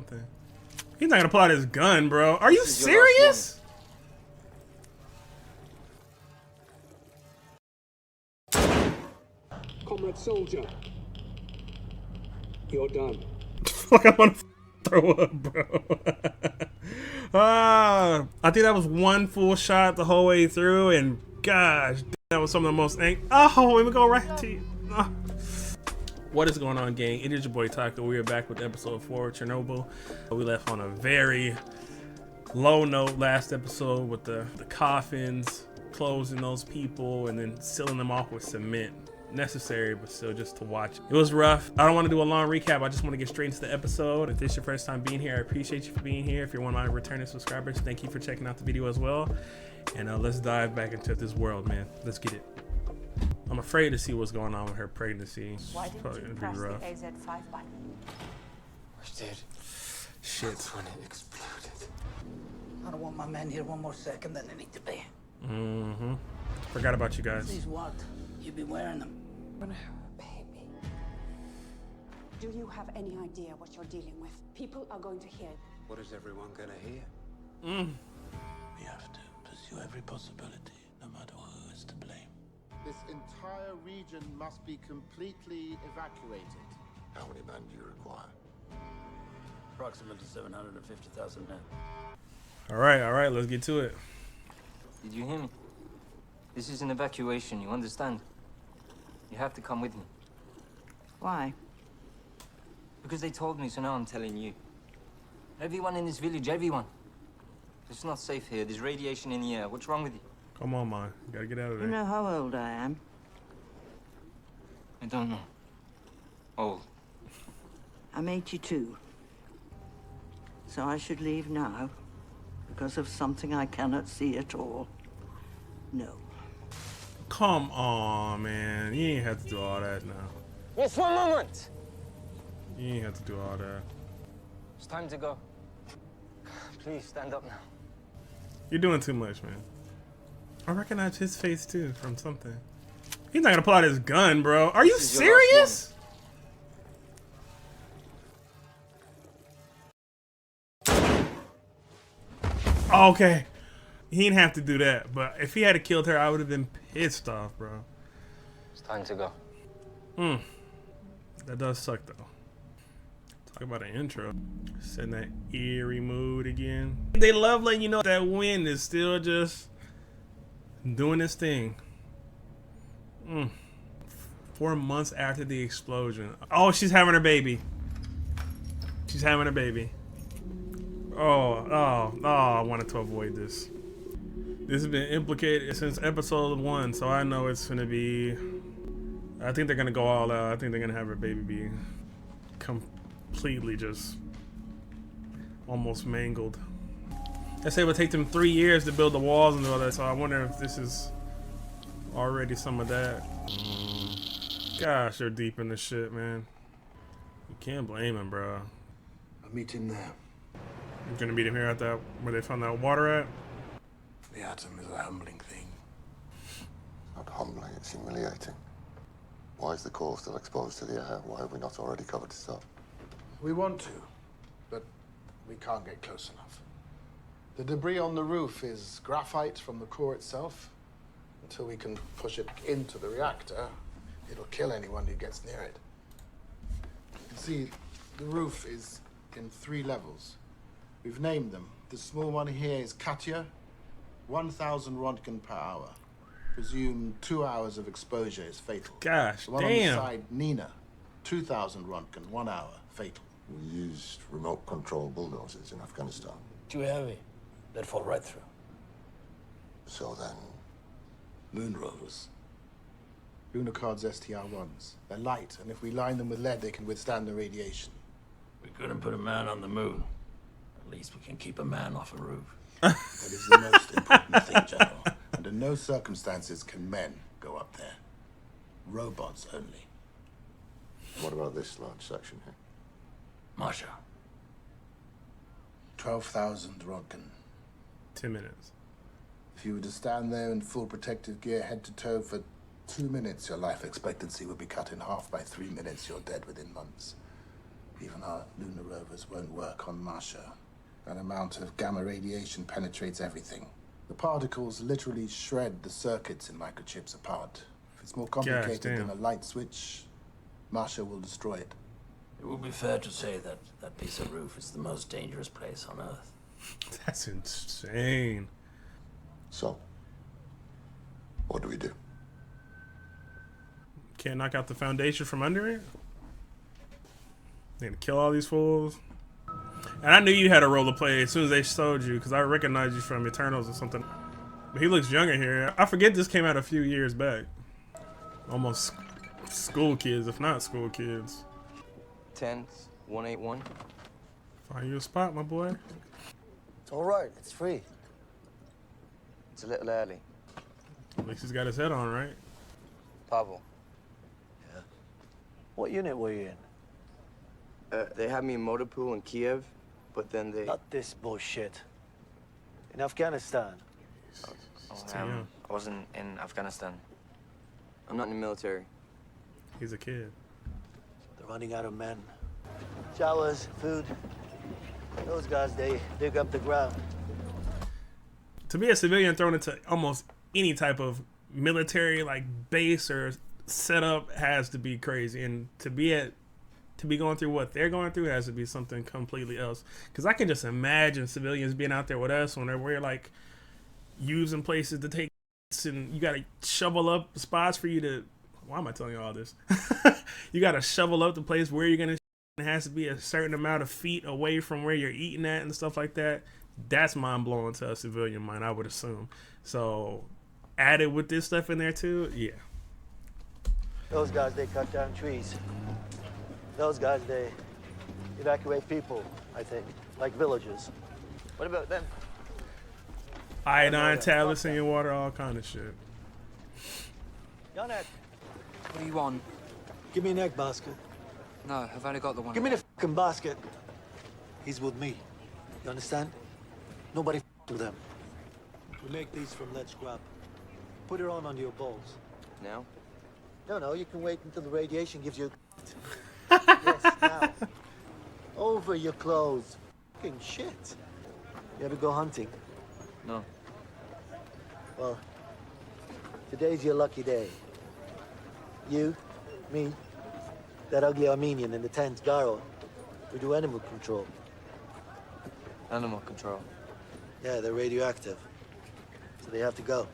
something. He's not gonna pull out his gun, bro. Are you serious? Comrade soldier, you're done. Like I want to throw up, bro. I think that was one full shot the whole way through, and gosh, that was some of the most oh, let me go right to you. Oh. What is going on, gang? It is your boy Taco. We are back with episode 4 of Chernobyl. We left on a very low note last episode with the coffins, closing those people, and then sealing them off with cement. Necessary, but still just to watch. It was rough. I don't want to do a long recap. I just want to get straight into the episode. If this is your first time being here, I appreciate you for being here. If you're one of my returning subscribers, thank you for checking out the video as well. And let's dive back into this world, man. Let's get it. I'm afraid to see what's going on with her pregnancy. Why didn't you press the AZ5 button? I did. Shit. That's when it exploded. I don't want my men here one more second than they need to be. Mm-hmm. Forgot about you guys. These what? You've been wearing them. I'm gonna have a baby. Do you have any idea what you're dealing with? People are going to hear. What is everyone gonna hear? We have to pursue every possibility, no matter who is to blame. This entire region must be completely evacuated. How many men do you require? Approximately 750,000 men. All right, let's get to it. Did you hear me? This is an evacuation, you understand? You have to come with me. Why? Because they told me, so now I'm telling you. Everyone in this village, everyone. It's not safe here. There's radiation in the air. What's wrong with you? Come on, man. You gotta get out of there. You know how old I am? I don't know. Old. I'm 82. So I should leave now because of something I cannot see at all. No. Come on, man. You ain't have to do all that now. Just one moment. You ain't have to do all that. It's time to go. Please stand up now. You're doing too much, man. I recognize his face too from something. He's not gonna pull out his gun, bro. Are you serious? Okay. He didn't have to do that, but if he had killed her, I would have been pissed off, bro. It's time to go. That does suck, though. Talk about an intro. Setting that eerie mood again. They love letting you know that wind is still just doing its thing. 4 months after the explosion. Oh, she's having her baby. She's having a baby. Oh, I wanted to avoid this. This has been implicated since episode 1, so I know it's gonna be. I think they're gonna go all out. I think they're gonna have her baby be completely just almost mangled. They say it would take them 3 years to build the walls and all that, so I wonder if this is already some of that. Gosh, they're deep in this shit, man. You can't blame him, bro. I'll meet him there. You're gonna meet him here at that where they found that water at. The atom is a humbling thing. Not humbling, it's humiliating. Why is the core still exposed to the air? Why have we not already covered it up? We want to, but we can't get close enough. The debris on the roof is graphite from the core itself. Until we can push it into the reactor, it'll kill anyone who gets near it. You can see the roof is in 3 levels. We've named them. The small one here is Katya, 1,000 Rontgen per hour. Presume 2 hours of exposure is fatal. Gosh, The one on the side, Nina, 2,000 Rontgen, 1 hour, fatal. We used remote control bulldozers in Afghanistan. Too heavy. They'd fall right through. So then, Moon rovers. Lunacards STR-1s. They're light, and if we line them with lead, they can withstand the radiation. We couldn't put a man on the moon. At least we can keep a man off a roof. That is the most important thing, General. Under no circumstances can men go up there. Robots only. what about this large section here? Masha. 12,000 Rontgen. 10 minutes. If you were to stand there in full protective gear, head to toe, for 2 minutes, your life expectancy would be cut in half. By 3 minutes, you're dead within months. Even our lunar rovers won't work on Marsha. An amount of gamma radiation penetrates everything. The particles literally shred the circuits in microchips apart. If it's more complicated than a light switch, Marsha will destroy it. It would be fair to say that that piece of roof is the most dangerous place on Earth. That's insane. So, what do we do? Can't knock out the foundation from under it? They gonna kill all these fools? And I knew you had a role to play as soon as they showed you, because I recognized you from Eternals or something. But he looks younger here. I forget this came out a few years back. Almost school kids, if not school kids. 10-181. Find you a spot, my boy. It's all right. It's free. It's a little early. At least he's got his head on, right? Pavel. Yeah. What unit were you in? They had me in motor pool in Kiev, but then they... Not this bullshit. In Afghanistan. I wasn't in Afghanistan. I'm not in the military. He's a kid. They're running out of men. Showers, food. Those guys, they dig up the ground. To be a civilian thrown into almost any type of military like base or setup has to be crazy, and to be going through what they're going through has to be something completely else. Because I can just imagine civilians being out there with us when we're like using places to take, and you got to shovel up spots for you to. Why am I telling you all this? You got to shovel up the place where you're gonna. It has to be a certain amount of feet away from where you're eating at and stuff like that. That's mind blowing to a civilian mind, I would assume. So, added with this stuff in there too, yeah. Those guys, they cut down trees. Those guys, they evacuate people, I think, like villages. What about them? Iodine tablets in your water, all kind of shit. Janek, What do you want? give me an egg basket. No, I've only got the one. Give me the fucking basket. He's with me. You understand? Nobody with them. We make these from lead scrap. Put it on your balls. Now? No, you can wait until the radiation gives you... Yes, now. Over your clothes. Fucking shit. You ever go hunting? No. Well, today's your lucky day. You, me, that ugly Armenian in the tent, Garo, we do animal control. Animal control. Yeah, they're radioactive, so they have to go.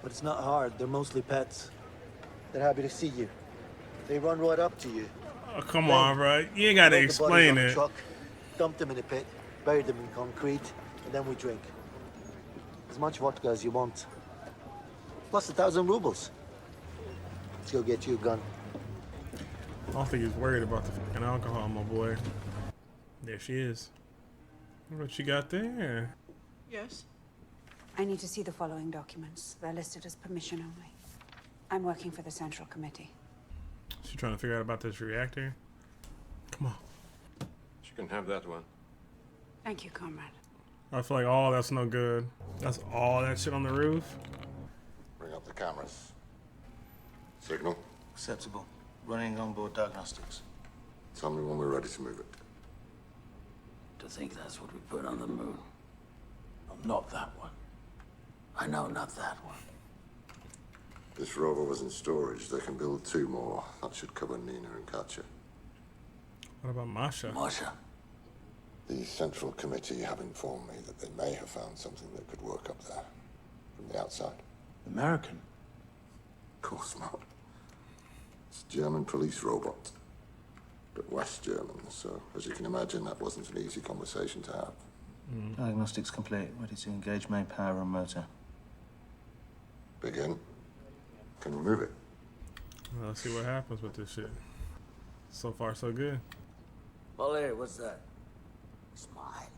But it's not hard. They're mostly pets. They're happy to see you. They run right up to you. Oh, come on, bro. You ain't got to Load the bodies explain on the it. truck, dump them in a pit, bury them in concrete, and then we drink. As much vodka as you want. Plus 1,000 rubles. Let's go get you a gun. I don't think he's worried about the fucking alcohol, my boy. There she is. What you got there? Yes? I need to see the following documents. They're listed as permission only. I'm working for the Central Committee. She trying to figure out about this reactor? Come on. She can have that one. Thank you, comrade. I feel like, oh, that's no good. That's all that shit on the roof? Bring up the cameras. Signal. Acceptable. Running onboard diagnostics. Tell me when we're ready to move it. To think that's what we put on the moon. No, not that one. I know, not that one. This rover was in storage. They can build 2 more. That should cover Nina and Katya. What about Masha? Masha? The Central Committee have informed me that they may have found something that could work up there. From the outside. American? Of course not. It's a German police robot. But West German, so as you can imagine, that wasn't an easy conversation to have. Diagnostics complete. Ready to engage main power and motor. Begin. Can we move it? Well, let's see what happens with this shit. So far, so good. Valer, what's that? Smile.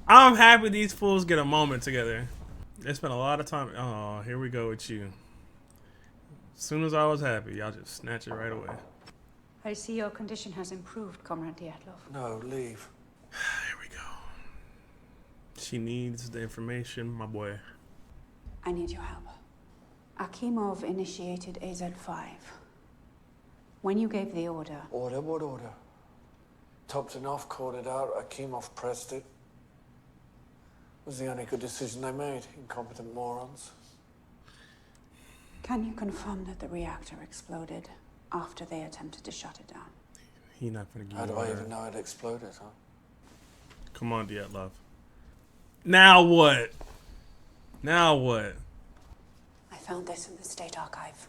I'm happy these fools get a moment together. They spent a lot of time. Oh, here we go with you. As soon as I was happy, y'all just snatch it right away. I see your condition has improved, Comrade Dyatlov. No, leave. Here we go. She needs the information, my boy. I need your help. Akimov initiated AZ-5. When you gave the order... Order? What order? Toptonov called it out, Akimov pressed it. It was the only good decision they made, incompetent morons. Can you confirm that the reactor exploded after they attempted to shut it down? He not gonna give How you do I order. even know it exploded, huh? Come on, Dyatlov. Now what? Now what? I found this in the State Archive.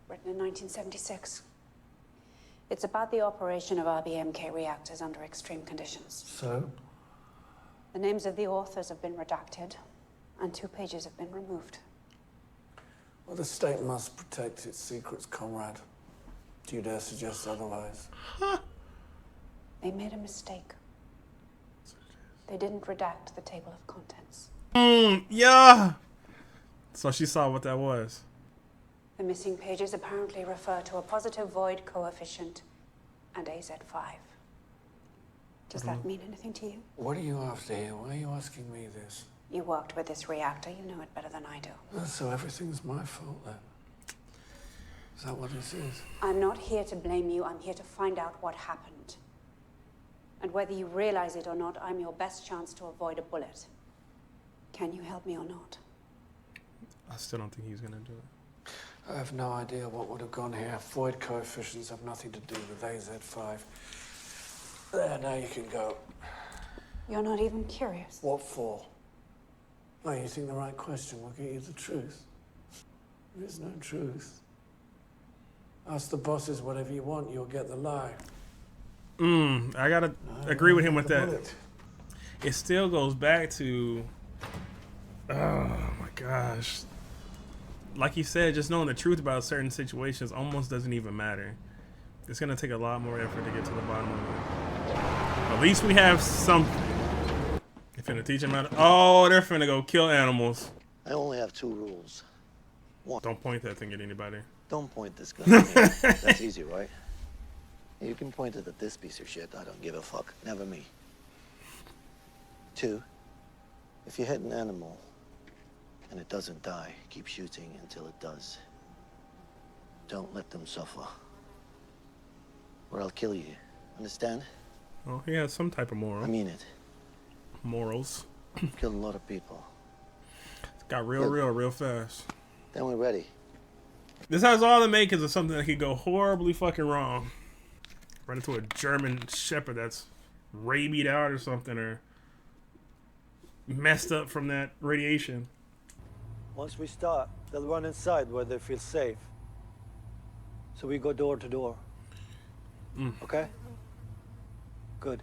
Written in 1976. It's about the operation of RBMK reactors under extreme conditions. So? The names of the authors have been redacted, and 2 pages have been removed. Well, the state must protect its secrets, comrade. Do you dare suggest otherwise? They made a mistake. They didn't redact the table of contents. Yeah. So she saw what that was. The missing pages apparently refer to a positive void coefficient and AZ-5. Does that mean anything to you? What are you after here? Why are you asking me this? You worked with this reactor. You know it better than I do. So everything's my fault, then? Is that what this is? I'm not here to blame you. I'm here to find out what happened. And whether you realize it or not, I'm your best chance to avoid a bullet. Can you help me or not? I still don't think he's gonna do it. I have no idea what would have gone here. Void coefficients have nothing to do with AZ-5. There, now you can go. You're not even curious. What for? Oh, you think the right question will get you the truth? There is no truth. Ask the bosses whatever you want, you'll get the lie. I gotta agree with him with that. It still goes back to, oh my gosh. Like you said, just knowing the truth about certain situations almost doesn't even matter. It's gonna take a lot more effort to get to the bottom of it. At least we have something. They're finna teach him how to, oh, they're finna go kill animals. I only have 2 rules. 1. Don't point that thing at anybody. Don't point this gun at me. That's easy, right? You can point it at this piece of shit. I don't give a fuck. Never me. 2. If you hit an animal and it doesn't die, keep shooting until it does. Don't let them suffer. Or I'll kill you. Understand? Oh, he has some type of moral. I mean it. Morals. Killed a lot of people. It got real fast. Then we're ready. This has all the makings of something that could go horribly fucking wrong. Run into a German shepherd that's rabied out or something, or messed up from that radiation. Once we start, they'll run inside where they feel safe. So we go door to door. Okay? Good.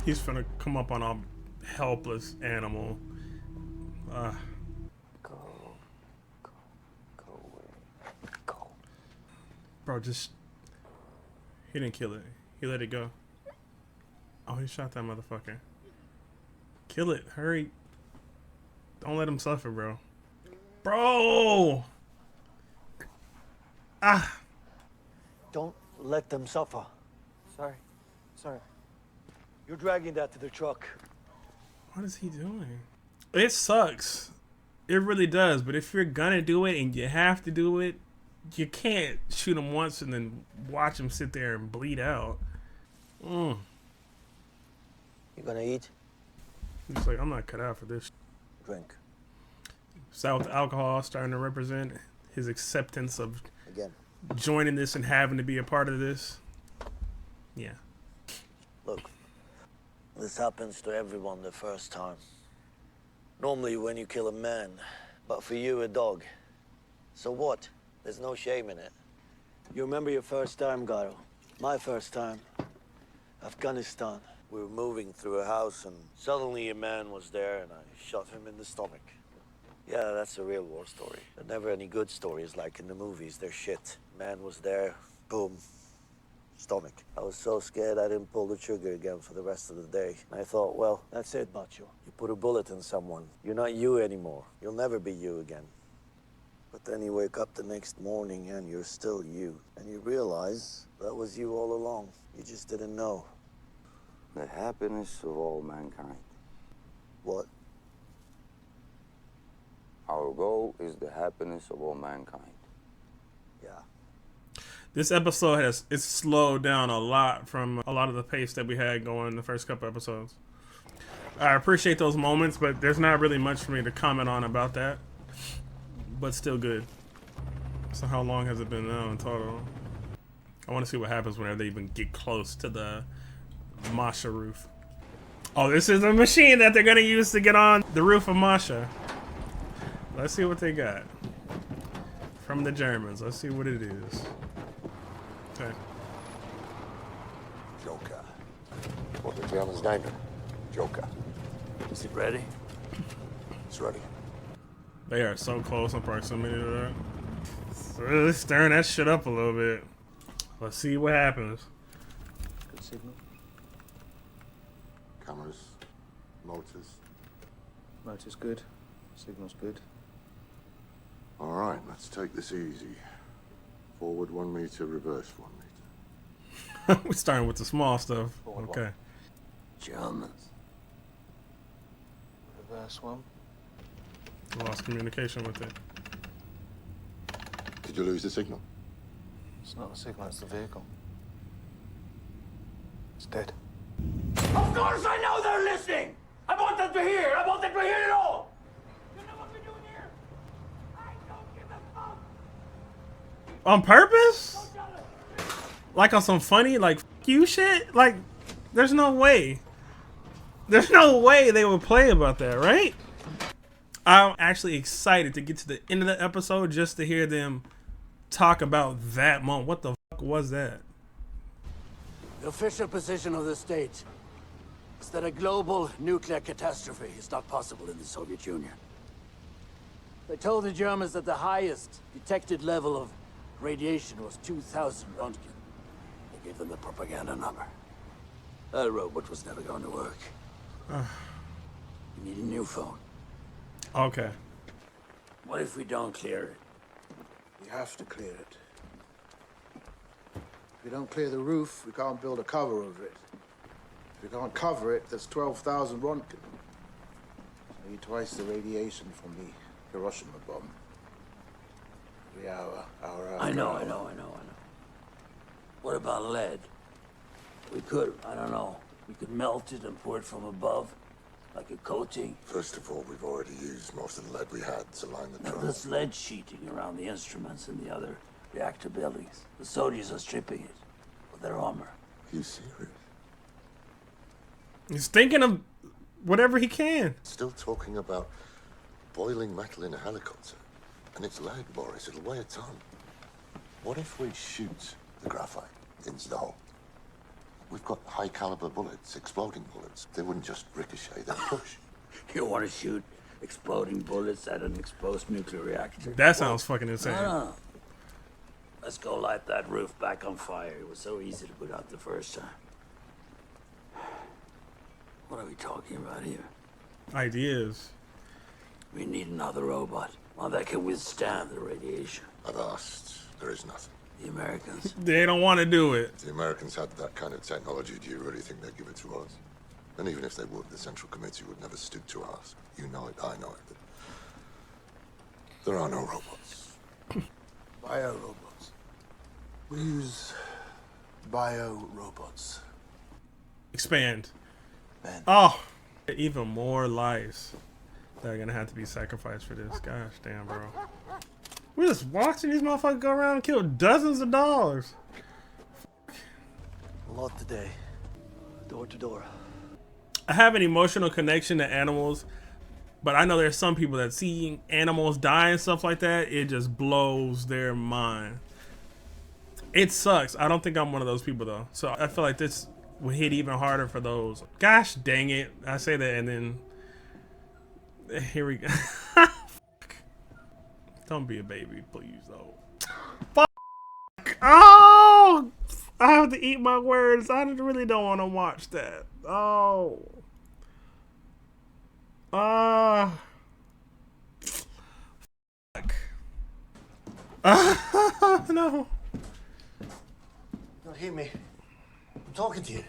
He's finna come up on a helpless animal. Go away. Go. Bro, just... He didn't kill it. He let it go. Oh, he shot that motherfucker. Kill it. Hurry. Don't let him suffer, bro. Bro! Ah! Don't let them suffer. Sorry. You're dragging that to the truck. What is he doing? It sucks. It really does. But if you're gonna do it and you have to do it, you can't shoot him once and then watch him sit there and bleed out. You gonna eat? He's like, I'm not cut out for this. Drink. South alcohol starting to represent his acceptance of Again. joining this and having to be a part of this. Yeah. Look, this happens to everyone the first time. Normally when you kill a man, but for you a dog. So what? There's no shame in it. You remember your first time, Garo? My first time. Afghanistan. We were moving through a house and suddenly a man was there and I shot him in the stomach. Yeah, that's a real war story. There are never any good stories like in the movies. They're shit. Man was there, boom, stomach. I was so scared I didn't pull the trigger again for the rest of the day. And I thought, well, that's it, macho. You put a bullet in someone. You're not you anymore. You'll never be you again. But then you wake up the next morning and you're still you. And you realize that was you all along. You just didn't know. The happiness of all mankind. What? Our goal is the happiness of all mankind. Yeah. This episode it's slowed down a lot from a lot of the pace that we had going in the first couple episodes. I appreciate those moments, but there's not really much for me to comment on about that. But still good. So how long has it been now in total? I want to see what happens whenever they even get close to the Masha roof. Oh, this is a machine that they're going to use to get on the roof of Masha. Let's see what they got. From the Germans. Let's see what it is. Okay. Joker. What the Germans named him? Joker. Is it ready? It's ready. They are so close in proximity to that. It's really stirring that shit up a little bit. Let's see what happens. Good signal. Cameras, motors. Motor's good. Signal's good. All right, let's take this easy. Forward 1 meter, reverse 1 meter. We're starting with the small stuff. Forward Okay. Germans. Reverse one. Lost communication with it. Did you lose the signal? It's not the signal, it's the vehicle. It's dead. Of course I know they're listening! I want them to hear! I want them to hear it all! You know what we're doing here? I don't give a fuck! On purpose? Like on some funny, like, f you shit? Like, there's no way. There's no way they would play about that, right? I'm actually excited to get to the end of the episode just to hear them talk about that moment. What the fuck was that? The official position of the state is that a global nuclear catastrophe is not possible in the Soviet Union. They told the Germans that the highest detected level of radiation was 2,000 Röntgen. They gave them the propaganda number. That robot was never going to work. You need a new phone. Okay. What if we don't clear it? We have to clear it. If we don't clear the roof, we can't build a cover over it. If we can't cover it, that's 12,000 Röntgen. Maybe twice the radiation from the Hiroshima bomb. Every hour. I know. What about lead? We could, I don't know, we could melt it and pour it from above, like a coating. First of all, we've already used most of the lead we had to line the Now, truck. there's lead sheeting around the instruments in the other reactor buildings. The soldiers are stripping it of their armor. Are you serious? He's thinking of whatever he can. Still talking about boiling metal in a helicopter. And it's lead, Boris. It'll weigh a ton. What if we shoot the graphite into the hole? We've got high caliber bullets, exploding bullets. They wouldn't just ricochet, they'd push. You want to shoot exploding bullets at an exposed nuclear reactor? That sounds fucking insane. No. Let's go light that roof back on fire. It was so easy to put out the first time. What are we talking about here? Ideas. We need another robot. One that can withstand the radiation. I've asked. There is nothing. The Americans. They don't want to do it. If the Americans had that kind of technology, do you really think they'd give it to us? And even if they would, the Central Committee would never stoop to ask. You know it, I know it. But there are no robots. Bio-robots. We use bio-robots. Expand. Man. Oh, even more lives that are gonna have to be sacrificed for this. Gosh damn, bro. We're just watching these motherfuckers go around and kill dozens of dogs. A lot today. Door to door. I have an emotional connection to animals, but I know there's some people that seeing animals die and stuff like that, it just blows their mind. It sucks. I don't think I'm one of those people though. So I feel like this will hit even harder for those. Gosh dang it. I say that and then here we go. Don't be a baby, please, though. Fuck! Oh! I have to eat my words. I really don't want to watch that. Oh. Fuck. No. Don't hear me. I'm talking to you.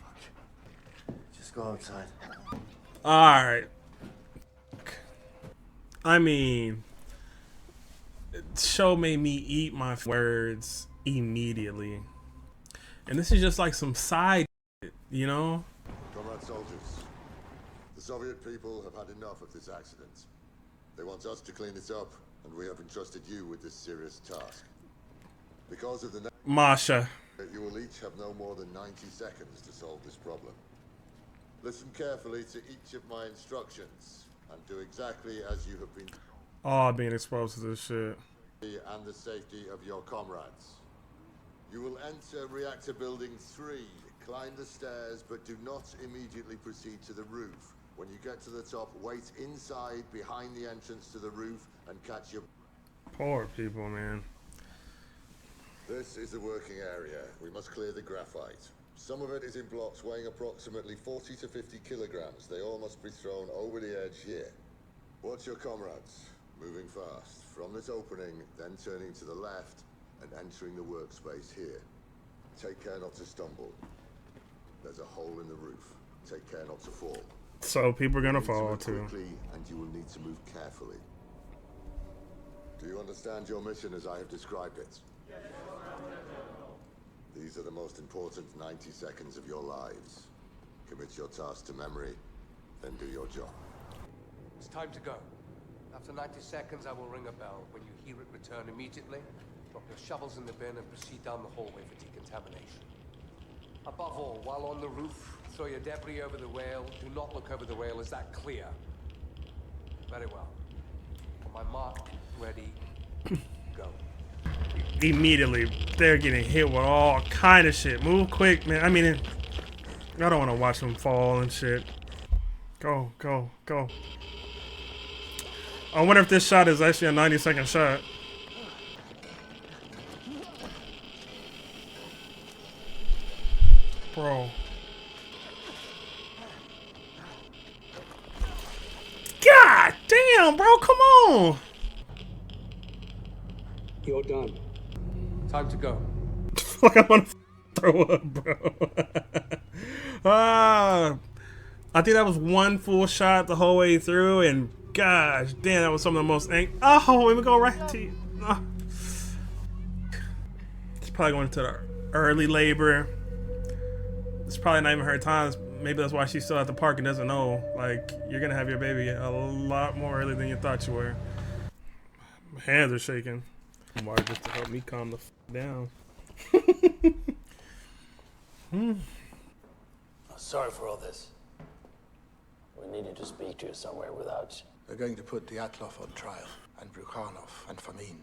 Fuck. Just go outside. Alright. I mean, show made me eat my words immediately. And this is just like some side shit, you know? Comrade soldiers, the Soviet people have had enough of this accident. They want us to clean this up, and we have entrusted you with this serious task. Because of the Masha. You will each have no more than 90 seconds to solve this problem. Listen carefully to each of my instructions, and do exactly as you have been. Oh, being exposed to this shit. And the safety of your comrades. You will enter reactor building 3. Climb the stairs, but do not immediately proceed to the roof. When you get to the top, wait inside behind the entrance to the roof and catch your... Poor people, man. This is the working area. We must clear the graphite. Some of it is in blocks weighing approximately 40 to 50 kilograms. They all must be thrown over the edge here. Watch your comrades. Moving fast. From this opening, then turning to the left and entering the workspace here. Take care not to stumble. There's a hole in the roof. Take care not to fall. So people are gonna You need to fall move too. quickly, and you will need to move carefully. Do you understand your mission as I have described it? Yes. These are the most important 90 seconds of your lives. Commit your task to memory, then do your job. It's time to go. After 90 seconds, I will ring a bell. When you hear it, return immediately. Drop your shovels in the bin and proceed down the hallway for decontamination. Above all, while on the roof, throw your debris over the rail. Do not look over the rail. Is that clear? Very well. On my mark, ready, go. Immediately, they're getting hit with all kind of shit. Move quick, man. I mean, I don't want to watch them fall and shit. Go, go, go. I wonder if this shot is actually a 90-second shot. Bro. God damn, bro, come on. You're done. Time to go. Like I want to throw up, bro. I think that was one full shot the whole way through, and gosh, damn, that was some of the most oh, let me go right to you. Oh. It's probably going into the early labor. It's probably not even her time. Maybe that's why she's still at the park and doesn't know. Like, you're gonna have your baby a lot more early than you thought you were. My hands are shaking. Water just to help me calm the down. Sorry for all this. We needed to speak to you somewhere without... We're going to put Dyatlov on trial, and Brukhanov and Fomin.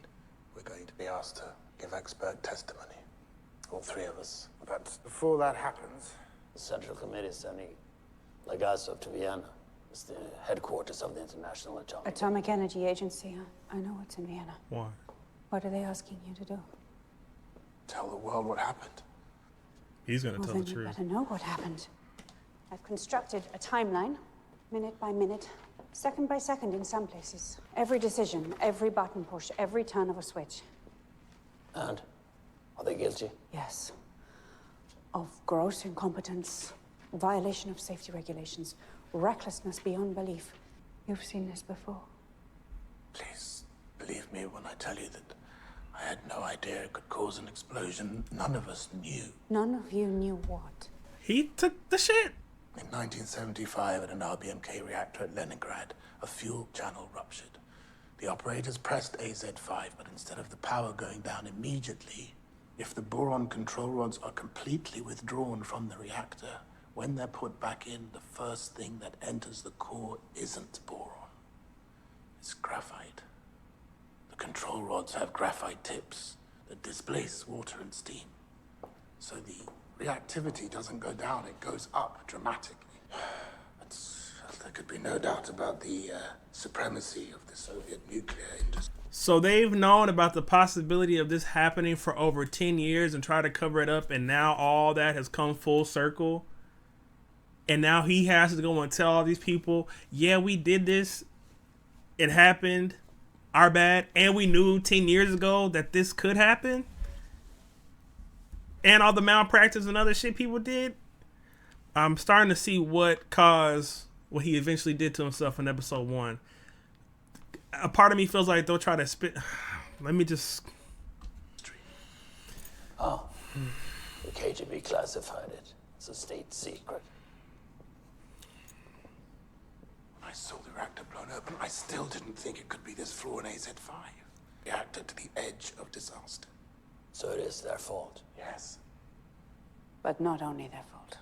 We're going to be asked to give expert testimony. all three of us. But before that happens... The Central Committee is sending Legasov to Vienna. It's the headquarters of the International Atomic Energy Agency. I know it's in Vienna. Why? What are they asking you to do? Tell the world what happened. He's gonna tell the Then you truth. better know what happened. I've constructed a timeline, minute by minute, second by second in some places. Every decision, every button push, every turn of a switch. And? Are they guilty? Yes. Of gross incompetence, violation of safety regulations, recklessness beyond belief. You've seen this before. Please, believe me when I tell you that I had no idea it could cause an explosion. None of us knew. None of you knew what? He took the shit. In 1975, at an RBMK reactor at Leningrad, a fuel channel ruptured. The operators pressed AZ5, but instead of the power going down immediately, if the boron control rods are completely withdrawn from the reactor, when they're put back in, the first thing that enters the core isn't boron. It's graphite. The control rods have graphite tips that displace water and steam. So the reactivity doesn't go down, it goes up dramatically. There could be no doubt about the supremacy of the Soviet nuclear industry. So they've known about the possibility of this happening for over 10 years and try to cover it up, and now all that has come full circle. And now he has to go and tell all these people, yeah, we did this. It happened. Our bad. And we knew 10 years ago that this could happen. And all the malpractice and other shit people did. I'm starting to see what caused what he eventually did to himself in episode 1. a part of me feels like they'll try to spit. Let me just. Oh, the KGB classified it. It's a state secret. When I saw the reactor blown open, I still didn't think it could be this flaw in AZ-5. Reactor to the edge of disaster. So it is their fault. Yes. But not only their fault.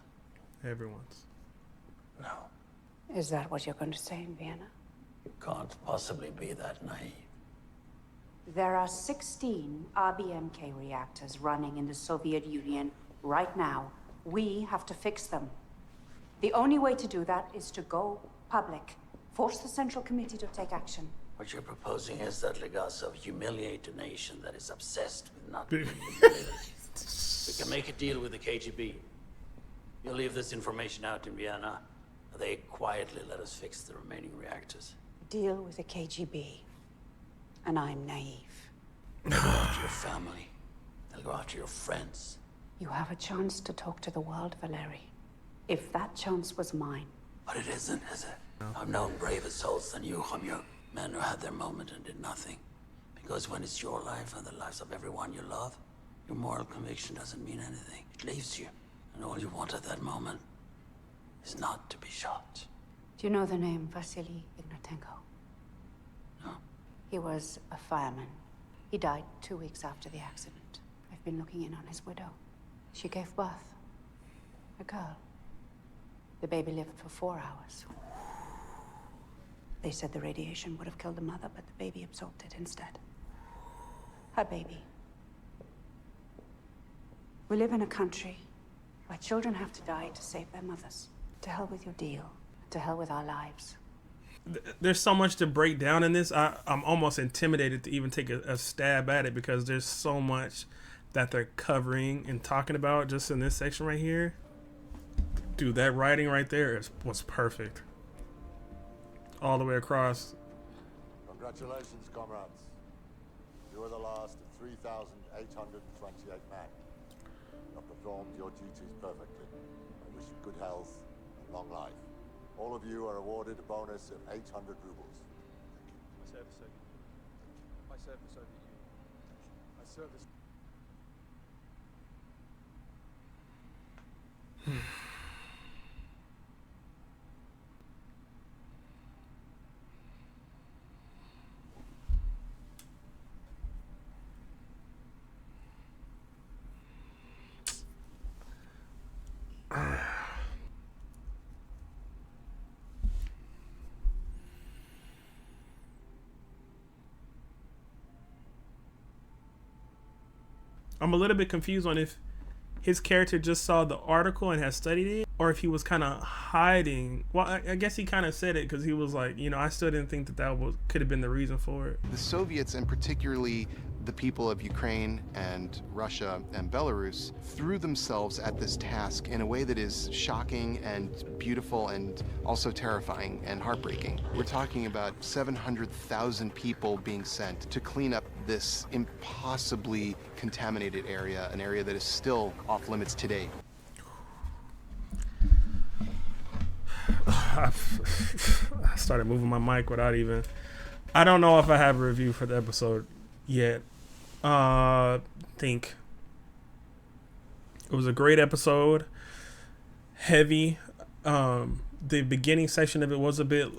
Everyone's. No. Is that what you're going to say in Vienna? You can't possibly be that naive. There are 16 RBMK reactors running in the Soviet Union right now. We have to fix them. The only way to do that is to go public. Force the Central Committee to take action. What you're proposing is that Legasov humiliate a nation that is obsessed with not being humiliated. We can make a deal with the KGB. You'll leave this information out in Vienna. They quietly let us fix the remaining reactors. Deal with the KGB. And I'm naive. They'll go after your family. They'll go after your friends. You have a chance to talk to the world, Valery. If that chance was mine. But it isn't, is it? No. I've known braver souls than you, Khomyuk. Men who had their moment and did nothing. Because when it's your life and the lives of everyone you love, your moral conviction doesn't mean anything. It leaves you. And all you want at that moment is not to be shot. Do you know the name Vasily Ignatenko? No. He was a fireman. He died 2 weeks after the accident. I've been looking in on his widow. She gave birth. A girl. The baby lived for 4 hours. They said the radiation would have killed the mother, but the baby absorbed it instead. Her baby. We live in a country where children have to die to save their mothers. To hell with your deal. To hell with our lives. There's so much to break down in this. I'm almost intimidated to even take a stab at it because there's so much that they're covering and talking about just in this section right here. Dude, that writing right there was perfect. All the way across. Congratulations, comrades. You are the last of 3,828 men. You have performed your duties perfectly. I wish you good health and long life. All of you are awarded a bonus of 800 rubles. I serve the Soviet Union. I serve the Soviet Union. I serve this. I'm a little bit confused on if his character just saw the article and has studied it, or if he was kind of hiding. Well, I guess he kind of said it because he was like, you know, I still didn't think that could have been the reason for it. The Soviets, and particularly the people of Ukraine and Russia and Belarus, threw themselves at this task in a way that is shocking and beautiful and also terrifying and heartbreaking. We're talking about 700,000 people being sent to clean up this impossibly contaminated area, an area that is still off limits today. I started moving my mic without even. I don't know if I have a review for the episode yet. Think it was a great episode. Heavy. The beginning section of it was a bit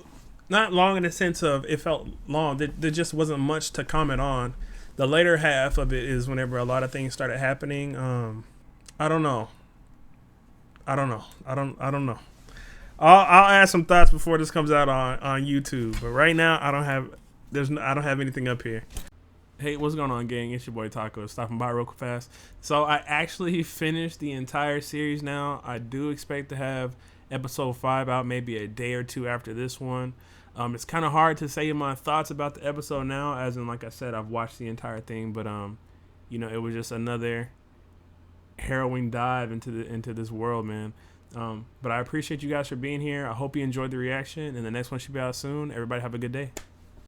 not long in the sense of it felt long. There just wasn't much to comment on. The later half of it is whenever a lot of things started happening. I don't know. I don't know. I'll add some thoughts before this comes out on YouTube. But right now, I don't have anything up here. Hey, what's going on, gang? It's your boy Taco. Stopping by real fast. So I actually finished the entire series now. I do expect to have episode 5 out maybe a day or two after this one. It's kind of hard to say my thoughts about the episode now, as in, like I said, I've watched the entire thing. But you know, it was just another harrowing dive into this world, man. But I appreciate you guys for being here. I hope you enjoyed the reaction, and the next one should be out soon. Everybody have a good day.